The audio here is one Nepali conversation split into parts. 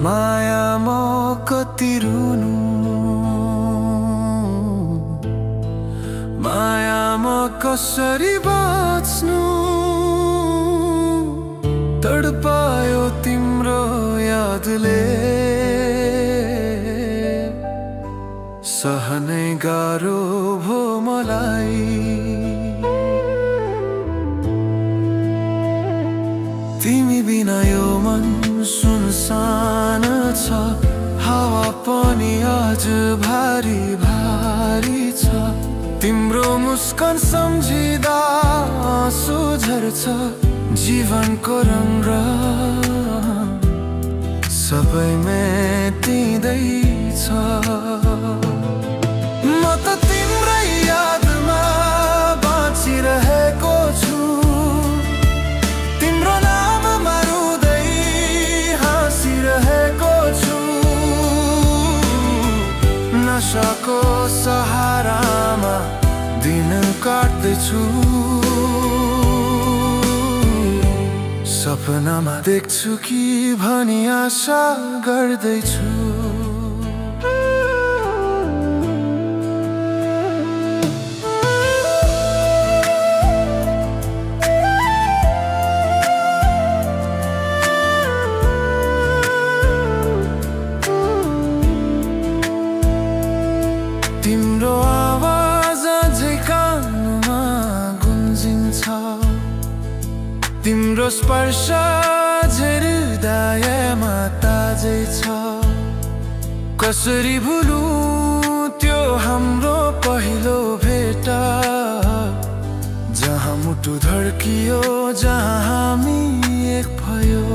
माया म कति रुनु, माया म कसरी बाँच्नु, तडपायो तिम्रो यादले, सहनै गाह्रो भो मलाई। तिमी बिना यो मन सुनसान छ, हावा पनि आज भारी भारी छ। तिम्रो मुस्कान सम्झिँदा आँसु झर्छ, जीवनको रङ सबै मेटिँदैछ। म त तिम्रै यादमा बाँचिरहेको छु, तिम्रो नाममा रुँदै हाँसिरहेको छु। नशाको सहारामा दिन काट्दैछु, सपनामा देख्छु कि भनी आशा गर्दैछु। तिम्रो आवाज अझै कानमा गुन्जिन्छ, तिम्रो स्पर्श अझै हृदयमा ताजै छ। कसरी भुलु त्यो हाम्रो पहिलो भेट, जहाँ मुटु धड्कियो, जहाँ हामी एक भयो।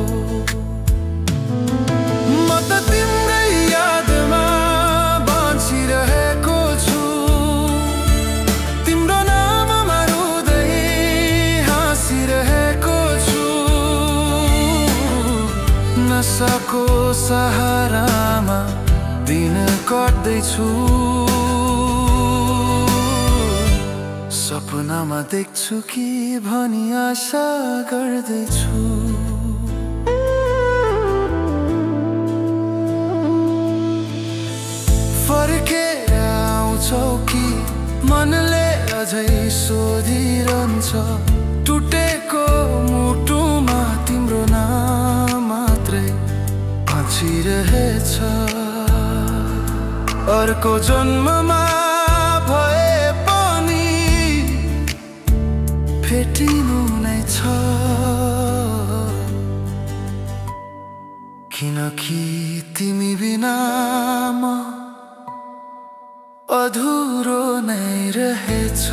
म त तिम्रै यादमा बाँचिरहेको छु, तिम्रो नाममा रुँदै हाँसिरहेको छु। नशाको सहारामा दिन काट्दैछु, सपनामा देख्छु कि भनी आशा गर्दैछु। फर्केर आउँछौ कि मनले अझै सोधिरहन्छ, टुटेको मुटुमा तिम्रो नाम मात्रै बाँचिरहेछ। अर्को जन्ममा भए पनि भेटिनु नै छ, किनकि तिमी बिना म अधुरो नै रहेछ।